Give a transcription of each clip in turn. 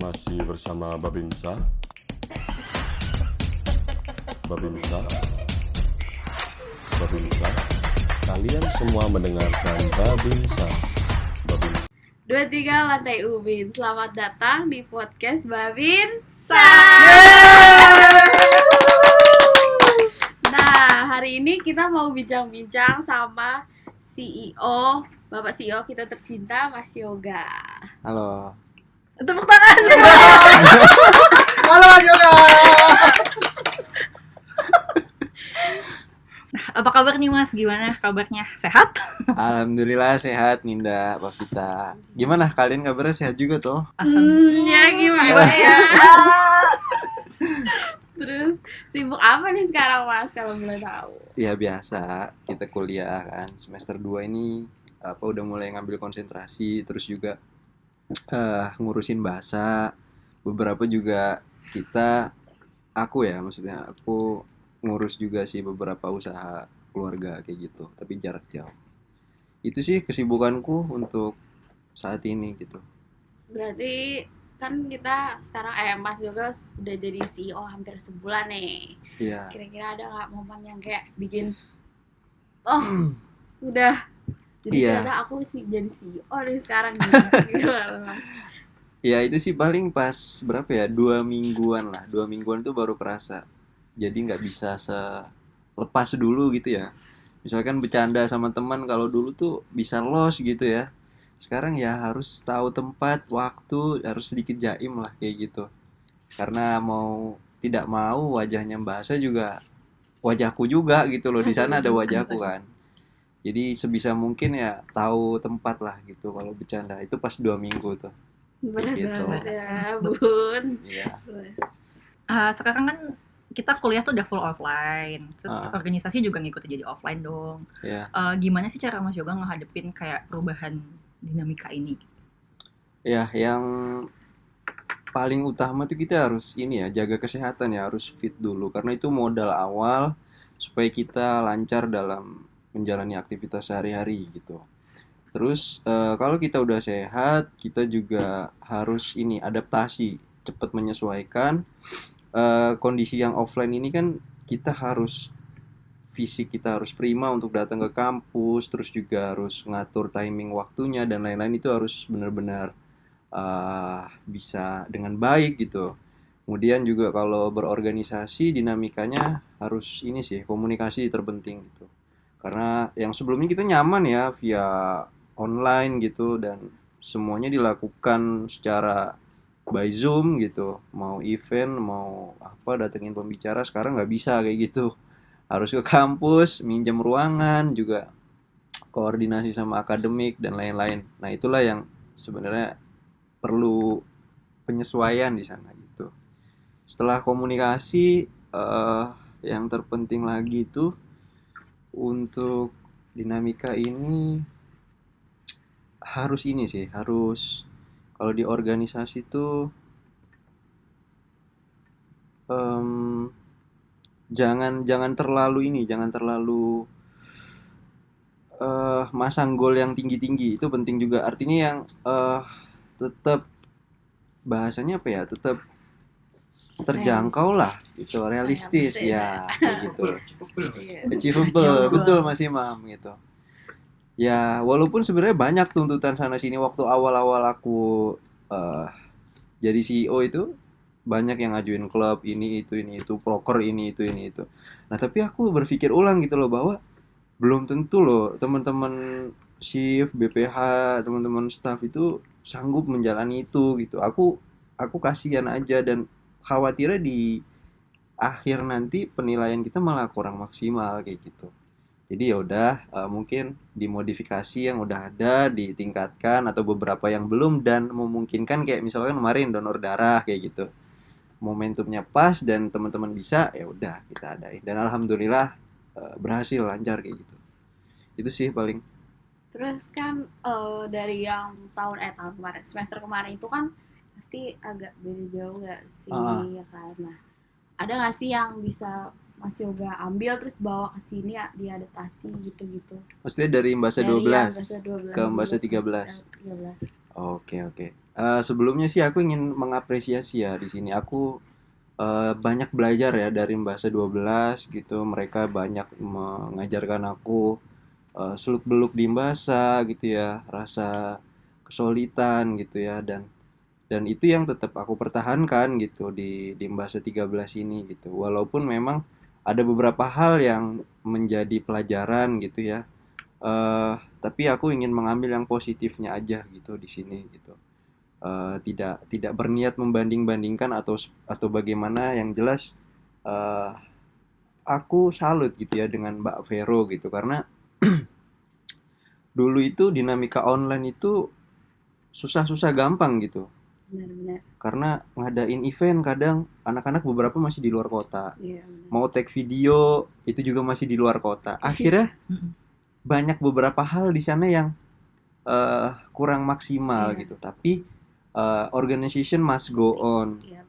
Masih bersama Babinsa. Babinsa. Babinsa. Kalian semua mendengarkan Babinsa. Babinsa. 23 Lantai Ubin. Selamat datang di podcast Babinsa. Nah, hari ini kita mau bincang-bincang sama CEO, Bapak CEO kita tercinta, Mas Yoga. Halo. Tepuk tangan. Halo Yoga. Apa kabar nih Mas? Gimana kabarnya? Sehat? Alhamdulillah sehat Ninda, Pak Vita. Gimana kalian kabarnya sehat juga toh? Ya gimana ya? Terus sibuk apa nih sekarang Mas kalau boleh tahu? Ya biasa, kita kuliah kan semester 2 ini udah mulai ngambil konsentrasi, terus juga ngurusin bahasa. Beberapa juga maksudnya aku ngurus juga sih beberapa usaha keluarga kayak gitu, tapi jarak jauh. Itu sih kesibukanku untuk saat ini gitu. Berarti kan kita sekarang Mas Yoga udah jadi CEO hampir sebulan nih. Iya. Kira-kira ada nggak momen yang kayak bikin udah jadi Iya. ternyata aku sih jadi CEO nih sekarang gitu. Ya itu sih paling pas berapa ya, 2 mingguan lah, 2 mingguan tuh baru kerasa. Jadi nggak bisa selepas dulu gitu ya. Misalkan bercanda sama teman kalau dulu tuh bisa los gitu ya. Sekarang ya harus tahu tempat, waktu, harus sedikit jaim lah kayak gitu. Karena mau tidak mau wajahnya Mbak Asa juga wajahku juga gitu loh, di sana ada wajahku kan. Jadi sebisa mungkin ya tahu tempat lah gitu kalau bercanda. Itu pas 2 minggu tuh. Bener Gitu. banget ya Bun. Iya. Sekarang kan kita kuliah tuh udah full offline. Terus Ah. organisasi juga ngikut jadi offline dong. Iya. Gimana sih cara Mas Yoga ngehadepin kayak perubahan dinamika ini? Ya, yang paling utama tuh kita harus ini ya, jaga kesehatan ya, harus fit dulu karena itu modal awal supaya kita lancar dalam menjalani aktivitas sehari-hari gitu. Terus kalau kita udah sehat, kita juga harus ini adaptasi, cepat menyesuaikan. Kondisi yang offline ini kan kita harus fisik kita harus prima untuk datang ke kampus, terus juga harus ngatur timing waktunya dan lain-lain, itu harus benar-benar bisa dengan baik gitu. Kemudian juga kalau berorganisasi dinamikanya harus ini sih, komunikasi terpenting gitu. Karena yang sebelumnya kita nyaman ya via online gitu dan semuanya dilakukan secara by Zoom gitu. Mau event, mau apa datengin pembicara, sekarang nggak bisa kayak gitu. Harus ke kampus, minjem ruangan, juga koordinasi sama akademik dan lain-lain. Nah, itulah yang sebenarnya perlu penyesuaian di sana gitu. Setelah komunikasi, yang terpenting lagi itu untuk dinamika ini harus ini sih, harus kalau di organisasi tuh jangan terlalu masang goal yang tinggi-tinggi, itu penting juga. Artinya yang tetap bahasanya apa ya, tetap terjangkau lah gitu, realistis ya kayak gitu. Achievable, betul Mas Imam gitu. Ya walaupun sebenarnya banyak tuntutan sana sini waktu awal-awal aku jadi CEO itu, banyak yang ngajuin klub ini itu, proker ini itu. Nah tapi aku berpikir ulang gitu loh, bahwa belum tentu loh teman-teman shift BPH, teman-teman staff itu sanggup menjalani itu gitu. Aku kasihan aja dan khawatirnya di akhir nanti penilaian kita malah kurang maksimal kayak gitu. Jadi ya udah, mungkin dimodifikasi yang udah ada, ditingkatkan atau beberapa yang belum dan memungkinkan, kayak misalkan kemarin donor darah kayak gitu. Momentumnya pas dan teman-teman bisa, ya udah kita adain. Dan alhamdulillah berhasil lancar kayak gitu. Itu sih paling. Terus kan dari yang tahun kemarin, semester kemarin itu kan pasti agak beda jauh nggak sih ya kan? Nah, ada nggak sih yang bisa Mas Yoga ambil terus bawa ke sini ya, diadaptasi gitu-gitu? Maksudnya dari Mbasa Dari yang 12 Mbasa 12 ke Mbasa gitu, 13. 13. Oke, oke. Sebelumnya sih aku ingin mengapresiasi ya di sini. Aku banyak belajar ya dari Mbasa 12 gitu. Mereka banyak mengajarkan aku seluk-beluk di Mbasa gitu ya, rasa kesulitan gitu ya, dan itu yang tetap aku pertahankan gitu di Mbasa 13 ini gitu. Walaupun memang ada beberapa hal yang menjadi pelajaran gitu ya. Tapi aku ingin mengambil yang positifnya aja gitu di sini gitu. Tidak tidak berniat membanding-bandingkan atau bagaimana, yang jelas eh, aku salut gitu ya dengan Mbak Vero gitu, karena dulu itu dinamika online itu susah-susah gampang gitu, Benar-benar. karena ngadain event kadang anak-anak beberapa masih di luar kota, Iya, benar. mau take video itu juga masih di luar kota, akhirnya Mm-mm. banyak beberapa hal di sana yang kurang maksimal Iya. gitu, tapi organization must go on. Iya.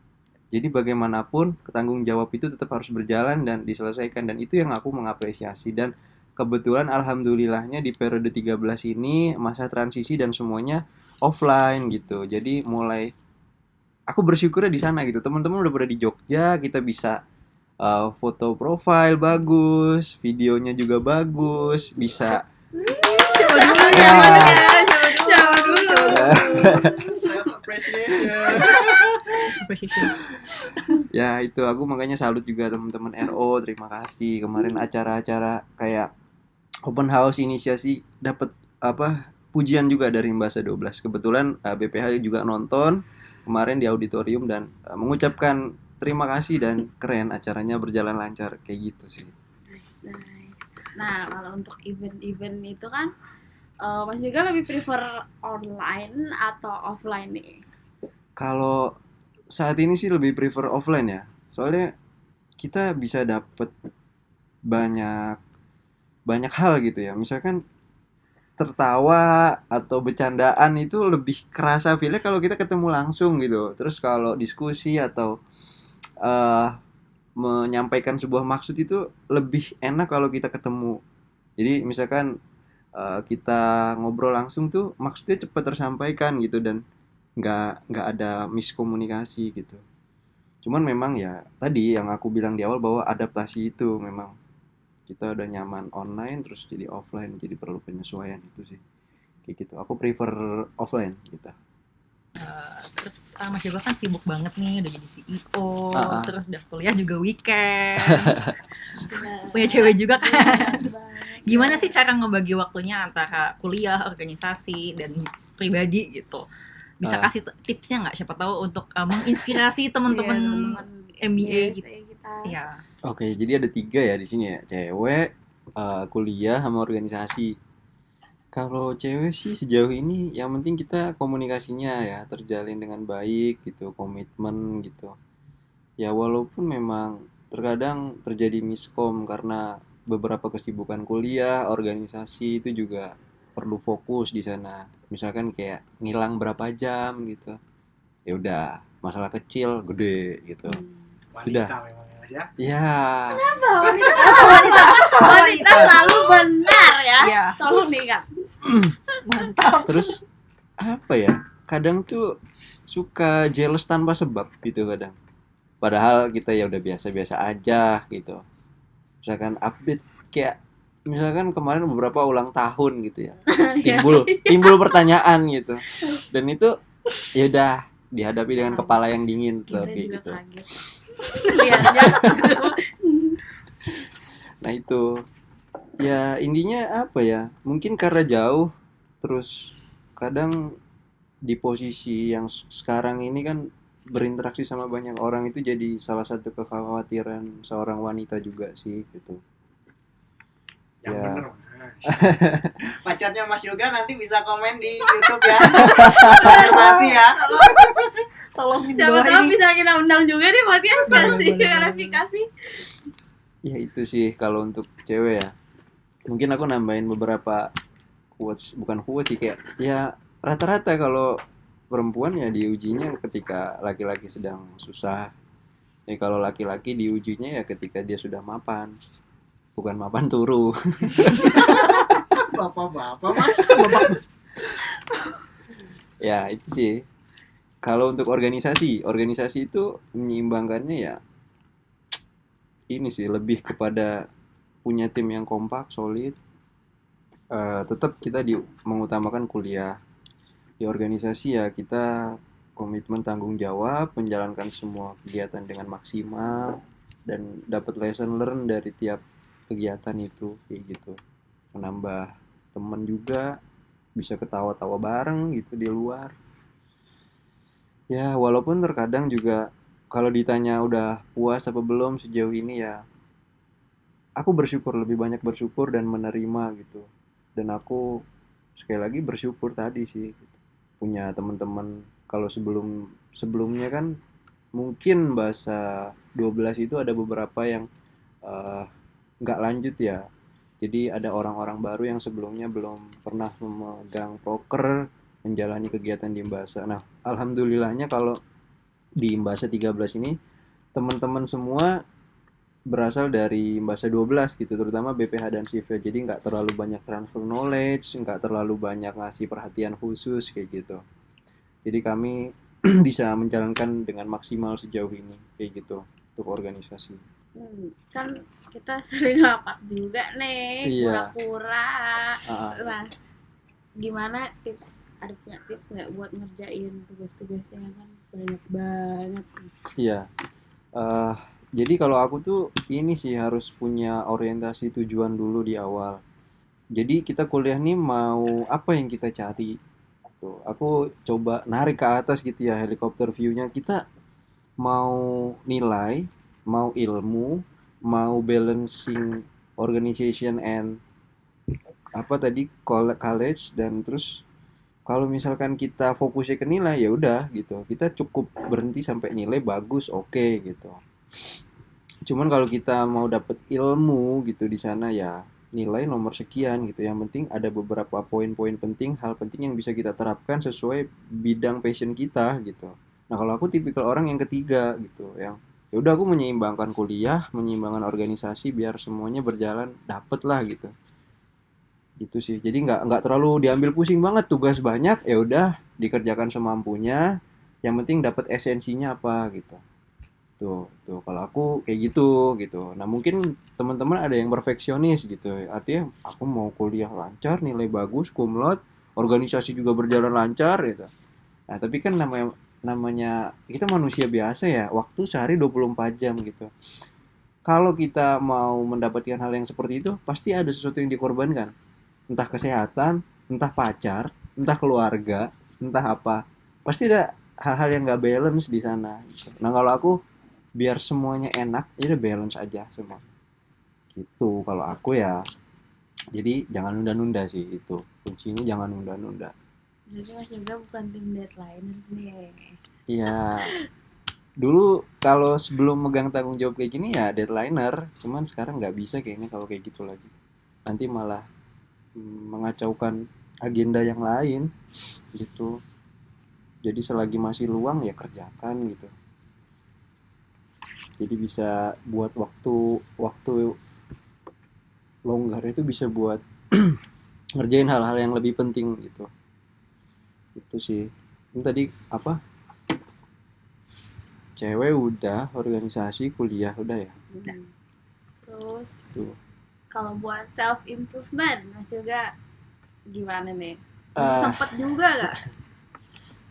Jadi bagaimanapun tanggung jawab itu tetap harus berjalan dan diselesaikan, dan itu yang aku mengapresiasi. Dan kebetulan alhamdulillahnya di periode 13 ini masa transisi dan semuanya offline gitu. Jadi mulai aku bersyukurnya di sana gitu. Teman-teman udah pada di Jogja, kita bisa foto profile bagus, videonya juga bagus, bisa Siapa dulu Ya. Siapa dulu? Self appreciation. Appreciation. ya itu aku makanya salut juga teman-teman RO, terima kasih kemarin acara-acara kayak open house inisiasi dapat apa pujian juga dari Mbasa 12. Kebetulan BPH juga nonton kemarin di auditorium dan mengucapkan terima kasih dan keren, acaranya berjalan lancar kayak gitu sih. Nice. Nah, kalau untuk event-event itu kan Mas juga lebih prefer online atau offline nih? Kalau saat ini sih lebih prefer offline ya. Soalnya kita bisa dapet banyak banyak hal gitu ya. Misalkan tertawa atau bercandaan itu lebih kerasa feel kalau kita ketemu langsung gitu. Terus kalau diskusi atau eh menyampaikan sebuah maksud itu lebih enak kalau kita ketemu. Jadi misalkan kita ngobrol langsung tuh maksudnya cepat tersampaikan gitu, dan nggak ada miskomunikasi gitu. Cuman memang ya tadi yang aku bilang di awal bahwa adaptasi itu memang kita udah nyaman online terus jadi offline, jadi perlu penyesuaian itu sih. Kayak gitu. Aku prefer offline gitu. Terus Mas Yoga kan sibuk banget nih, udah jadi CEO, Ah, ah. terus udah kuliah juga weekend, Benar. punya cewek juga kan. Benar banget. Gimana sih cara ngebagi waktunya antara kuliah, organisasi, dan pribadi gitu? Bisa Ah. kasih tipsnya nggak? Siapa tahu untuk menginspirasi Iya, teman-teman MBA gitu. kita. Ya, Oke, jadi ada 3 ya di sini ya. Cewek, kuliah sama organisasi. Kalau cewek sih sejauh ini yang penting kita komunikasinya ya terjalin dengan baik gitu, komitmen gitu. Ya walaupun memang terkadang terjadi miskom karena beberapa kesibukan kuliah, organisasi itu juga perlu fokus di sana. Misalkan kayak ngilang berapa jam gitu. Ya udah, masalah kecil gede gitu. Sudah. Wanita memang ya, Mas ya. Ya, Wanita selalu benar ya. Iya. Tolong nih Kak. mantap. terus apa ya? Kadang tuh suka jealous tanpa sebab gitu kadang. Padahal kita ya udah biasa-biasa aja gitu. Misalkan update kayak misalkan kemarin beberapa ulang tahun gitu ya. Timbul pertanyaan gitu. Dan itu ya udah dihadapi dengan kepala yang dingin Kita tapi juga gitu. kaget. Lihatnya. Nah itu ya intinya apa ya? Mungkin karena jauh, terus kadang di posisi yang sekarang ini kan berinteraksi sama banyak orang itu jadi salah satu kekhawatiran seorang wanita juga sih gitu. Yang Ya. bener Mas. Pacarnya Mas Yoga nanti bisa komen di YouTube ya. Konfirmasi ya. Tolong Siapa tahu doain. bisa kita undang juga nih podcast kasih Boleh. klarifikasi. Ya itu sih kalau untuk cewek ya. Mungkin aku nambahin beberapa quotes, bukan quotes sih, kayak ya rata-rata kalau perempuan ya diujinya ketika laki-laki sedang susah. Ya kalau laki-laki diujinya ya ketika dia sudah mapan. Bukan mapan turu. Bapak-bapak Mas. Ya itu sih. Kalau untuk organisasi itu menyeimbangkannya ya ini sih lebih kepada punya tim yang kompak, solid. Tetap kita mengutamakan kuliah. Di organisasi ya kita komitmen tanggung jawab, menjalankan semua kegiatan dengan maksimal dan dapat lesson learn dari tiap kegiatan itu kayak gitu. Menambah teman juga, bisa ketawa-tawa bareng gitu di luar. Ya, walaupun terkadang juga kalau ditanya udah puas apa belum sejauh ini ya, aku bersyukur, lebih banyak bersyukur dan menerima gitu. Dan aku sekali lagi bersyukur tadi sih gitu. Punya teman-teman. Kalau sebelumnya kan mungkin bahasa 12 itu ada beberapa yang eh, nggak lanjut ya. Jadi ada orang-orang baru yang sebelumnya belum pernah memegang proker, menjalani kegiatan di Embasa. Nah, alhamdulillahnya kalau di Embasa 13 ini teman-teman semua berasal dari Embasa 12 gitu, terutama BPH dan Sivil. Jadi nggak terlalu banyak transfer knowledge, nggak terlalu banyak ngasih perhatian khusus kayak gitu. Jadi kami bisa menjalankan dengan maksimal sejauh ini kayak gitu untuk organisasi. Kan kita sering rapat juga nih, Iya. pura-pura. Ah, Nah, gimana tips? Ada punya tips nggak buat ngerjain tugas-tugasnya kan banyak banget. iya. Eh, jadi kalau aku tuh ini sih harus punya orientasi tujuan dulu di awal. Jadi kita kuliah nih mau apa yang kita cari. Tuh, aku coba narik ke atas gitu ya helikopter view-nya. Kita mau nilai, mau ilmu, mau balancing organization and apa tadi college dan terus kalau misalkan kita fokusnya ke nilai ya udah gitu. Kita cukup berhenti sampai nilai bagus, oke gitu. Cuman kalau kita mau dapet ilmu gitu di sana ya nilai nomor sekian gitu. Yang penting ada beberapa poin-poin penting, hal penting yang bisa kita terapkan sesuai bidang passion kita gitu. Nah, kalau aku tipikal orang yang ketiga gitu, yang ya udah aku menyeimbangkan kuliah, menyeimbangkan organisasi biar semuanya berjalan dapet lah gitu. Gitu sih. Jadi nggak terlalu diambil pusing banget, tugas banyak ya udah dikerjakan semampunya. Yang penting dapat esensinya apa gitu. Tuh kalau aku kayak gitu gitu. Nah, mungkin teman-teman ada yang perfeksionis gitu. Artinya aku mau kuliah lancar, nilai bagus, cum laude, organisasi juga berjalan lancar gitu. Nah, tapi kan namanya namanya kita manusia biasa ya, waktu sehari 24 jam gitu. Kalau kita mau mendapatkan hal yang seperti itu, pasti ada sesuatu yang dikorbankan. Entah kesehatan, entah pacar, entah keluarga, entah apa. Pasti ada hal-hal yang nggak balance di sana gitu. Nah, kalau aku biar semuanya enak ya udah balance aja semua gitu kalau aku ya. Jadi jangan nunda-nunda sih, itu kuncinya, jangan nunda-nunda. Jadi Mas juga bukan tim deadliners nih. Iya, dulu kalau sebelum megang tanggung jawab kayak gini ya deadliner, cuman sekarang nggak bisa kayaknya kalau kayak gitu lagi, nanti malah mengacaukan agenda yang lain gitu. Jadi selagi masih luang ya kerjakan gitu, jadi bisa buat waktu longgar itu bisa buat ngerjain hal-hal yang lebih penting gitu. Itu sih. Ini tadi apa, cewek udah, organisasi, kuliah udah ya Udah. Terus tuh. kalau buat self improvement Mas juga gimana nih? Ah, Sempet juga gak?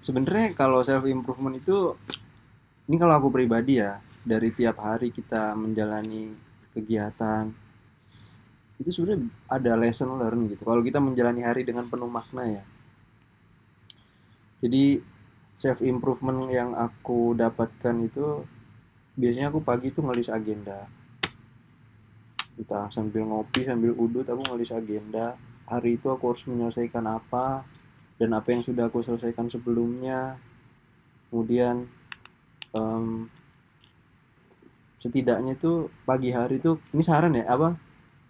sebenarnya kalau self improvement itu, ini kalau aku pribadi ya, dari tiap hari kita menjalani kegiatan itu sebenarnya ada lesson learn gitu kalau kita menjalani hari dengan penuh makna ya. Jadi self improvement yang aku dapatkan itu biasanya aku pagi itu ngelis agenda, entah sambil ngopi sambil udut aku ngelis agenda hari itu aku harus menyelesaikan apa dan apa yang sudah aku selesaikan sebelumnya. Kemudian em, setidaknya itu pagi hari itu, ini saran ya apa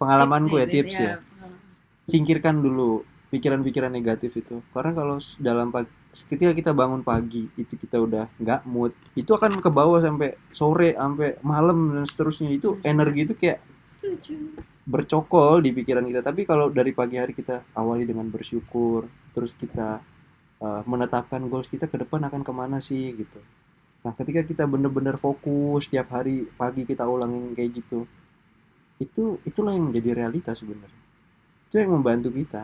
pengalamanku ya, tips ya, singkirkan dulu pikiran-pikiran negatif itu. Karena kalau ketika kita bangun pagi itu kita udah nggak mood, itu akan ke bawah sampai sore sampai malam dan seterusnya. Itu energi itu kayak Setuju. bercokol di pikiran kita. Tapi kalau dari pagi hari kita awali dengan bersyukur, terus kita menetapkan goals kita ke depan akan kemana sih gitu. Nah, ketika kita bener-bener fokus tiap hari pagi kita ulangin kayak gitu, itulah yang menjadi realitas sebenarnya. Itu yang membantu kita.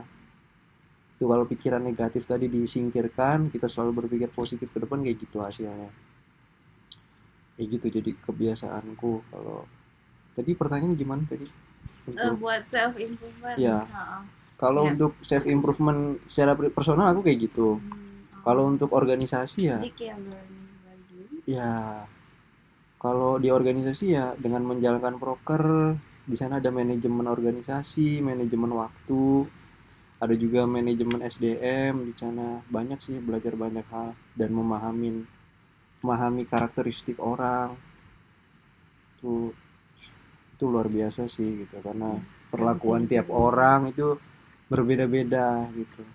Itu kalau pikiran negatif tadi disingkirkan, kita selalu berpikir positif ke depan, kayak gitu hasilnya. Kayak gitu jadi kebiasaanku. Kalau tadi pertanyaan gimana tadi? Buat self improvement. Iya. Kalau Ya. untuk self improvement secara personal aku kayak gitu. Kalau untuk organisasi ya, Jadi kayak bagi diri. ya kalau di organisasi ya dengan menjalankan proker, di sana ada manajemen organisasi, manajemen waktu, ada juga manajemen SDM di sana. Banyak sih, belajar banyak hal dan memahami karakteristik orang. Itu luar biasa sih gitu, karena perlakuan tiap orang itu berbeda-beda gitu,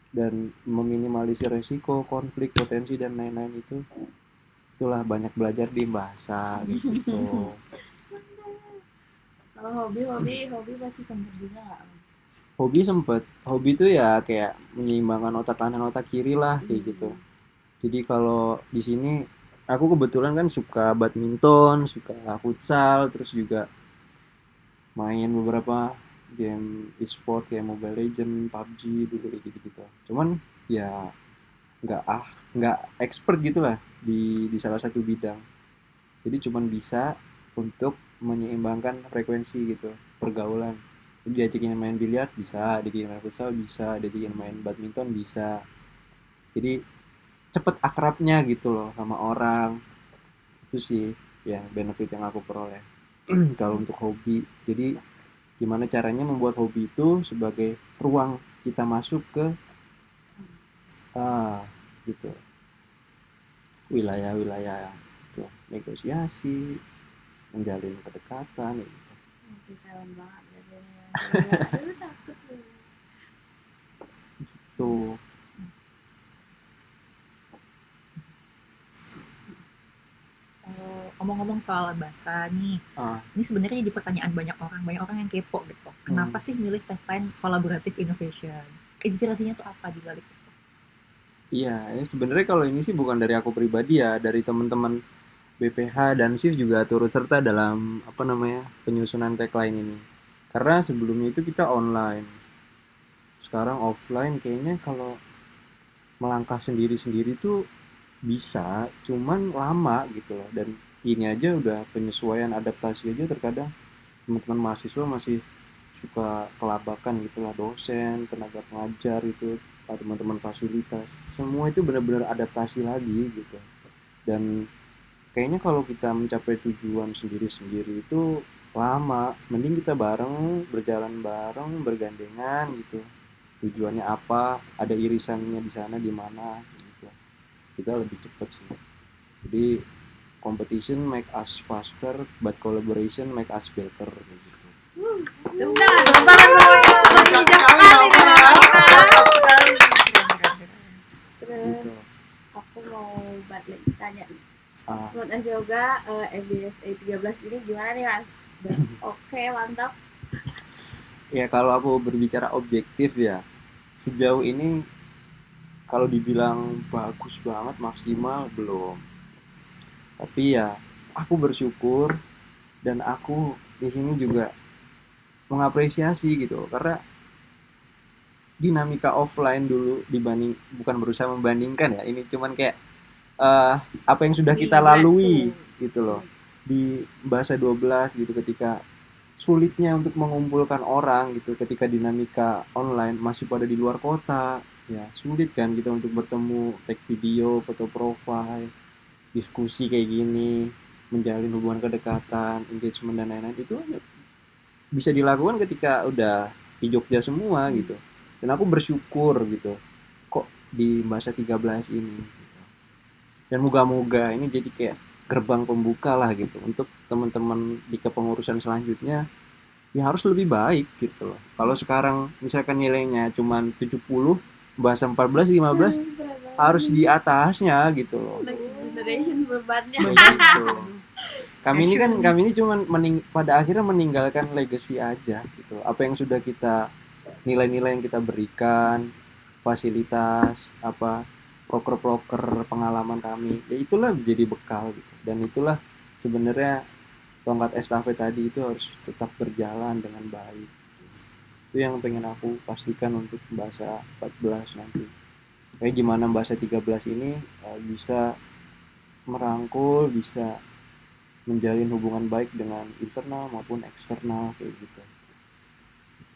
dan meminimalisir resiko konflik potensi dan lain-lain itulah banyak belajar di bahasa gitu. Kalau hobi pasti sempet juga nggak, Mas? Hobi itu ya kayak menyeimbangkan otak kanan otak kiri lah kayak gitu. Jadi kalau di sini aku kebetulan kan suka badminton, suka futsal, terus juga main beberapa game e-sport kayak Mobile Legend, PUBG dulu kayak gitu-gitu. Cuman ya nggak expert gitulah di salah satu bidang. Jadi cuman bisa untuk menyeimbangkan frekuensi gitu, pergaulan. Jadi diajakin main biliar bisa, diajakin main futsal bisa, diajakin main badminton bisa. Jadi cepet akrabnya gitu loh sama orang. Itu sih ya benefit yang aku peroleh. Kalau untuk hobi, jadi gimana caranya membuat hobi itu sebagai ruang kita masuk ke gitu wilayah-wilayah itu, negosiasi, menjalin kedekatan gitu. Keren banget jadinya. Aduh, takut loh. Tuh. Ngomong-ngomong soal bahasa nih, ini sebenarnya jadi pertanyaan banyak orang yang kepo gitu. Kenapa sih milih tagline collaborative innovation? Inspirasinya tuh apa di balik itu? Iya, ini sebenarnya kalau ini sih bukan dari aku pribadi ya, dari teman-teman BPH dan SIF juga turut serta dalam penyusunan tagline ini. Karena sebelumnya itu kita online, sekarang offline. Kayaknya kalau melangkah sendiri-sendiri tuh bisa, cuman lama gitu loh. Dan ini aja udah penyesuaian adaptasi aja terkadang teman-teman mahasiswa masih suka kelabakan gitu lah, dosen, tenaga pengajar itu, teman-teman fasilitas, semua itu benar-benar adaptasi lagi gitu. Dan kayaknya kalau kita mencapai tujuan sendiri-sendiri itu lama, mending kita bareng, berjalan bareng, bergandengan gitu. Tujuannya apa, ada irisannya di sana di mana gitu. Kita lebih cepat sih. Jadi competition make us faster, but collaboration make us better gitu. Terus aku mau balik tanya nih. Menurut Mas Yoga, MBSA 13 ini gimana nih, Mas? Oke, mantap. Ya kalau aku berbicara objektif ya, sejauh ini kalau dibilang bagus banget, maksimal, belum. Tapi ya aku bersyukur dan aku di sini juga mengapresiasi gitu, karena dinamika offline dulu bukan berusaha membandingkan ya, ini cuman kayak apa yang sudah kita lalui gitu loh di bahasa 12 gitu, ketika sulitnya untuk mengumpulkan orang gitu, ketika dinamika online masih pada di luar kota ya, sulit kan kita untuk bertemu, take video, foto profile, diskusi kayak gini, menjalin hubungan kedekatan, engagement dan lain-lain. Itu bisa dilakukan ketika udah di Jogja semua gitu. Dan aku bersyukur gitu kok di masa 13 ini gitu. Dan moga-moga ini jadi kayak gerbang pembuka lah gitu untuk teman-teman di kepengurusan selanjutnya, ya harus lebih baik gitu loh. Kalau sekarang misalkan nilainya cuman 70, bahasa 14 15 harus di atasnya gitu loh. Next generation bebannya. Begitu. Kami ini cuman pada akhirnya meninggalkan legacy aja gitu. Apa yang sudah kita, nilai-nilai yang kita berikan, fasilitas proker-proker pengalaman kami, ya itulah jadi bekal gitu. Dan itulah sebenarnya tongkat estafet tadi itu harus tetap berjalan dengan baik. Itu yang pengen aku pastikan untuk bahasa 14 nanti. Kayak gimana bahasa 13 ini bisa merangkul, bisa menjalin hubungan baik dengan internal maupun eksternal kayak gitu.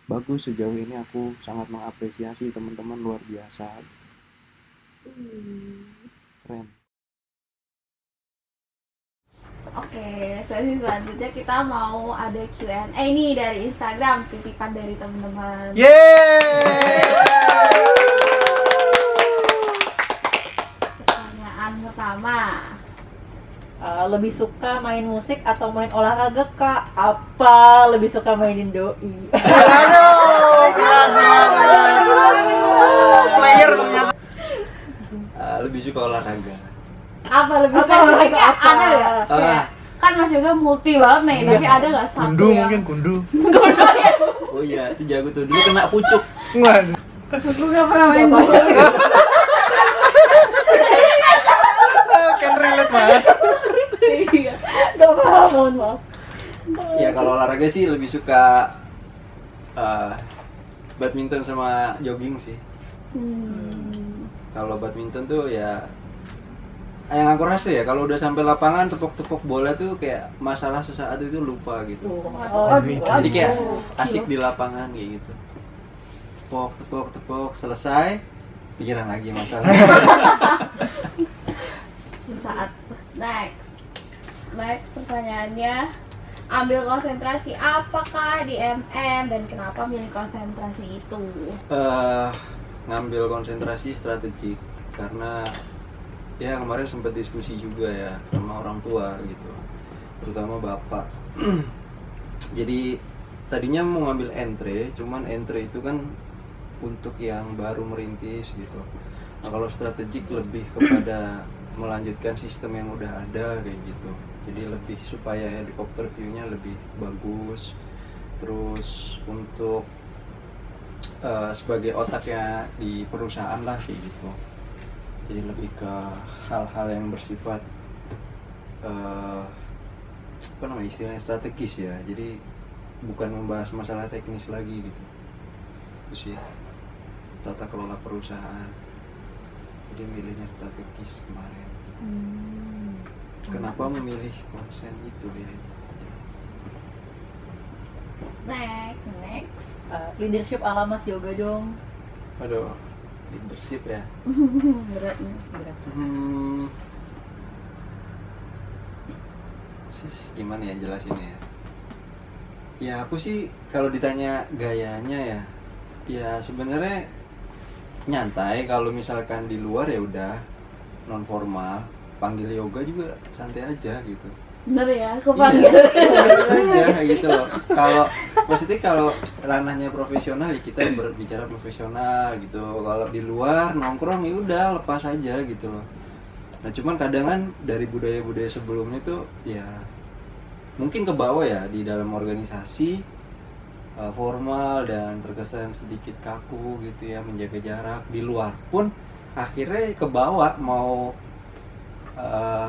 Bagus, sejauh ini aku sangat mengapresiasi teman-teman, luar biasa. Keren. Oke, sesi selanjutnya kita mau ada Q&A nih dari Instagram, titipan dari teman-teman. Pertanyaan pertama. Lebih suka main musik atau main olahraga kak? Apa lebih suka mainin doi? Player ternyata. Lebih suka olahraga. Apa lebih Apa spesifiknya? olahraga apa? Ada nggak? Kayak, kan Mas Yoga multi banget nih, tapi ada nggak satu Kundu yang mungkin kundu. Oh iya, itu jago tuh. Dulu kena pucuk. Waduh. Aku nggak pernah main bola. Can relate mas. Iya. Gak paham, mohon maaf. Ya kalau olahraga sih lebih suka badminton sama jogging sih. Kalau badminton tuh ya yang aku rasa ya kalau udah sampai lapangan tepok-tepok bola tuh kayak masalah sesaat itu lupa gitu. Jadi kayak asik di lapangan kayak gitu. Tepok selesai, pikiran lagi masalah. Saat next pertanyaannya, ambil konsentrasi apakah di MM dan kenapa milih konsentrasi itu? Ngambil konsentrasi strategik karena ya kemarin sempat diskusi juga ya sama orang tua gitu, terutama bapak. Jadi tadinya mau ngambil entre, cuman entre itu kan untuk yang baru merintis gitu. Nah kalau strategik lebih kepada melanjutkan sistem yang udah ada kayak gitu, jadi lebih supaya helikopter view-nya lebih bagus, terus untuk sebagai otaknya di perusahaan lah kayak gitu. Jadi lebih ke hal-hal yang bersifat apa namanya istilahnya strategis ya, jadi bukan membahas masalah teknis lagi gitu. Terus ya tata kelola perusahaan, jadi milihnya strategis kemarin. Kenapa memilih konsen itu ya? Next. Leadership ala Mas Yoga dong. Aduh, leadership ya. Berat. Gimana ya jelasinnya ya? Ya aku sih kalau ditanya gayanya ya sebenarnya nyantai. Kalau misalkan di luar ya udah non formal, panggil yoga juga santai aja gitu. Bener ya, aku panggil. Iya, aja gitu loh. Kalau maksudnya kalau ranahnya profesional ya kita berbicara profesional gitu. Kalau di luar nongkrong ya udah lepas aja gitu loh. Nah cuman kadang kan dari budaya-budaya sebelumnya tuh ya mungkin ke bawah ya di dalam organisasi formal dan terkesan sedikit kaku gitu ya, menjaga jarak. Di luar pun akhirnya ke bawah mau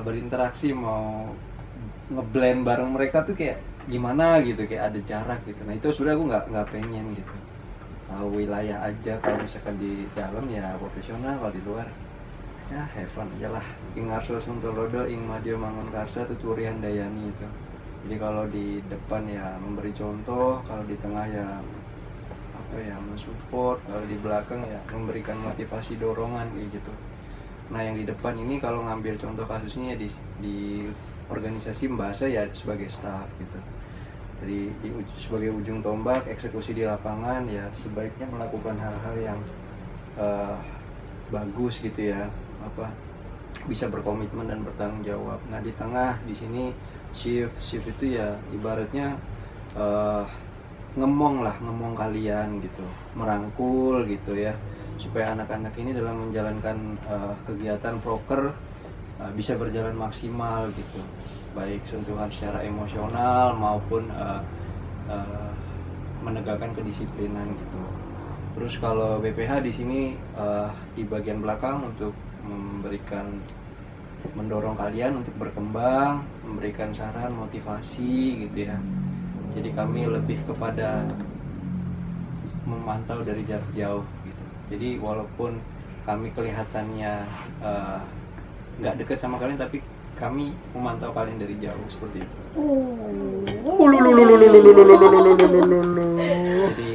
berinteraksi, mau ngeblend bareng mereka tuh kayak gimana gitu, kayak ada jarak gitu. Nah itu sebenarnya aku nggak pengen gitu. Tahu wilayah aja, kalau misalkan di dalam ya profesional, kalau di luar ya have fun aja lah. Ing Arso Suntolodo, ing Madya Mangunkarsa, tuturian Dayani itu. Jadi kalau di depan ya memberi contoh, kalau di tengah ya apa ya mensupport, kalau di belakang ya memberikan motivasi dorongan kayak gitu. Nah yang di depan ini kalau ngambil contoh kasusnya ya di organisasi bahasa ya sebagai staff gitu. Jadi sebagai ujung tombak eksekusi di lapangan ya sebaiknya melakukan hal-hal yang bagus gitu ya, apa bisa berkomitmen dan bertanggung jawab. Nah di tengah di sini shift itu ya ibaratnya ngemong kalian gitu, merangkul gitu ya, supaya anak-anak ini dalam menjalankan kegiatan proker bisa berjalan maksimal gitu, baik sentuhan secara emosional maupun menegakkan kedisiplinan gitu. Terus kalau BPH di sini di bagian belakang untuk mendorong kalian untuk berkembang, memberikan saran, motivasi gitu ya. Jadi kami lebih kepada memantau dari jarak jauh gitu. Jadi walaupun kami kelihatannya nggak dekat sama kalian, tapi kami memantau kalian dari jauh seperti itu. Jadi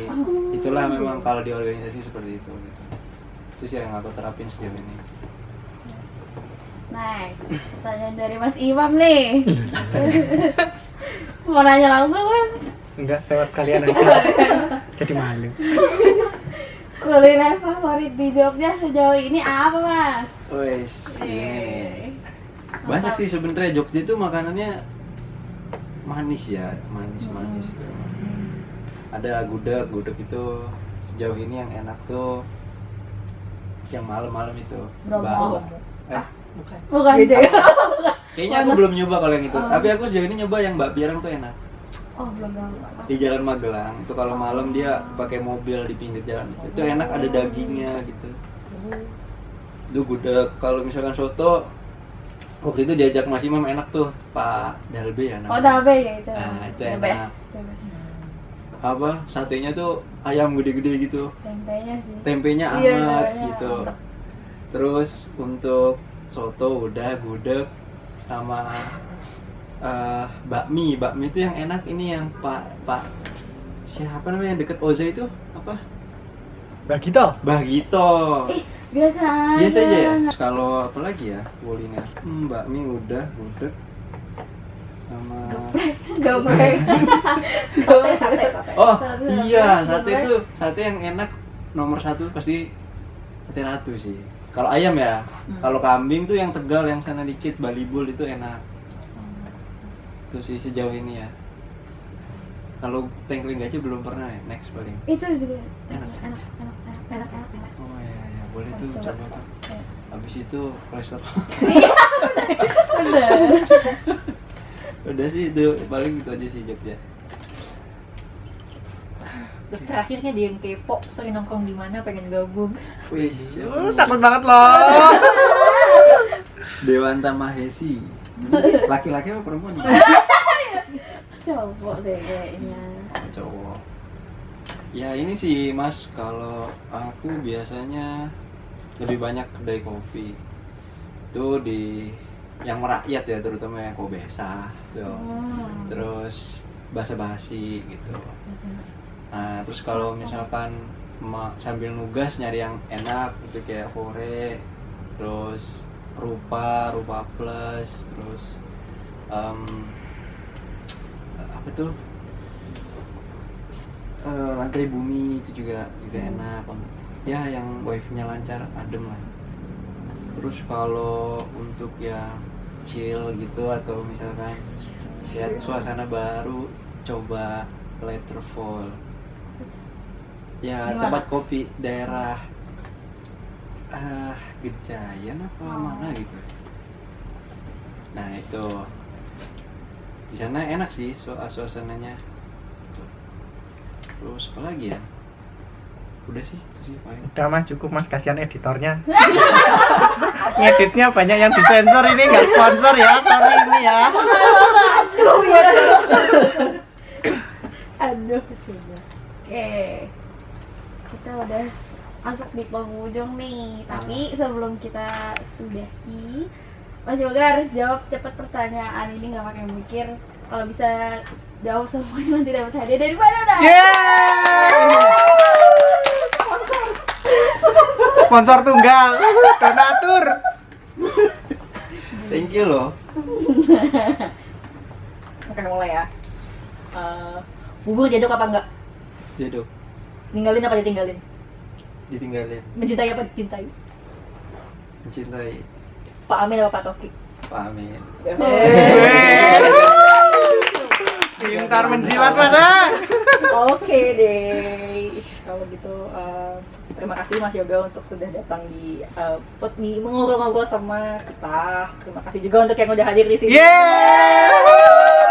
itulah memang kalau di organisasi seperti itu gitu. Itu sih yang aku terapin sejauh ini. Nah, pertanyaan dari Mas Imam nih. Mau nanya langsung kan? Enggak, lewat kalian aja. Jadi malu. Kuliner favorit di Jogja sejauh ini apa, Mas? Wes, ini nih. Banyak sih sebenarnya Jogja itu makanannya manis ya, manis. Ada gudeg itu sejauh ini yang enak tuh yang malam-malam itu. Bromo. Bukan. Beda ya? Kayaknya aku belum nyoba kalau yang itu. Tapi aku sejauh ini nyoba yang Mbak Biarang tuh enak. Oh, belum tahu. Di Jalan Magelang. Itu kalau malam dia pakai mobil di pinggir jalan. Itu enak, ada dagingnya gitu. Itu gudeg. Kalau misalkan soto, waktu itu diajak Mas Imam enak tuh, Pak Dalbe ya namanya. Oh, Dalbe ya itu. Nah, itu The enak. best. Apa? Satenya tuh ayam gede-gede gitu. Tempenya sih. Tempenya Iya, hangat tempenya gitu. hangat. Terus untuk soto udah, gudeg sama bakmi itu yang enak. Ini yang Pak siapa namanya yang deket Oza itu apa? Bagito. Biasa Biasa aja ya. nggak- Kalau apa lagi ya kuliner? Bakmi udah, gudeg sama Geprek. Sate. oh Sate. iya, Geprek. sate yang enak nomor satu pasti sate Ratu sih. Kalau ayam ya, kalau kambing tuh yang Tegal yang sana dikit, Balibul itu enak. Itu sih sejauh ini ya. Kalau Tengkling Gajah belum pernah ya, next paling. Itu juga Enak. enak. Oh ya, boleh tuh Harus coba coba. tuh. Iya. Habis itu kolesterol. Bener. Udah sih itu paling itu aja sih Jogja. Terus terakhirnya dia yang kepo, sering nongkrong di mana, pengen gabung. Wih, siapa nih? Takut banget loh. Dewanta Mahesi. Laki-laki apa perempuan nih? Cowok deh kayaknya. Cowok. Ya ini sih Mas, kalau aku biasanya lebih banyak kedai kopi. Itu di yang merakyat ya, terutama yang Kobesa tuh. Terus basa-basi gitu. Nah, terus kalau misalkan sambil nugas nyari yang enak itu kayak Fore, terus Rupa Plus, terus apa tuh? Lantai Bumi itu juga enak. Ya yang wifi-nya lancar, adem lah. Terus kalau untuk yang chill gitu atau misalkan lihat suasana baru, coba Letterfall. Ya, Dimana? tempat kopi daerah Gejayan apa mana gitu. Nah, itu di sana enak sih suasananya. Terus apa lagi ya? Udah sih, itu sih paling. Udah Mas, cukup Mas, kasihan editornya. Ngeditnya banyak yang disensor, ini nggak sponsor ya, sorry ini ya. Aduh, sudah. Oke. Kita udah masuk di penghujung nih. Tapi sebelum kita sudahi, Mas Yoga harus jawab cepet pertanyaan ini, nggak pakai mikir. Kalau bisa jawab semuanya nanti dapat hadiah dari mana dah? Sponsor tunggal, donatur. Thank you loh. Oke, mulai ya. Bubur jaduk apa enggak? Jaduk, Ninggalin apa ditinggalin? ditinggalin, Mencintai apa dicintai? mencintai Pak Amin apa Pak Toki? Pak Amin. Pintar menjilat Mas. Oke deh. Kalau gitu terima kasih Mas Yoga untuk sudah datang di mengobrol-ngobrol sama kita. Terima kasih juga untuk yang udah hadir di sini.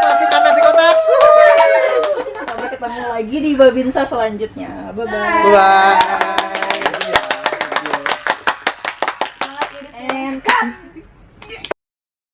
Masukkan nasi kotak. Sampai ketemu ketemu lagi di Babinsa selanjutnya. Bye bye. Bye.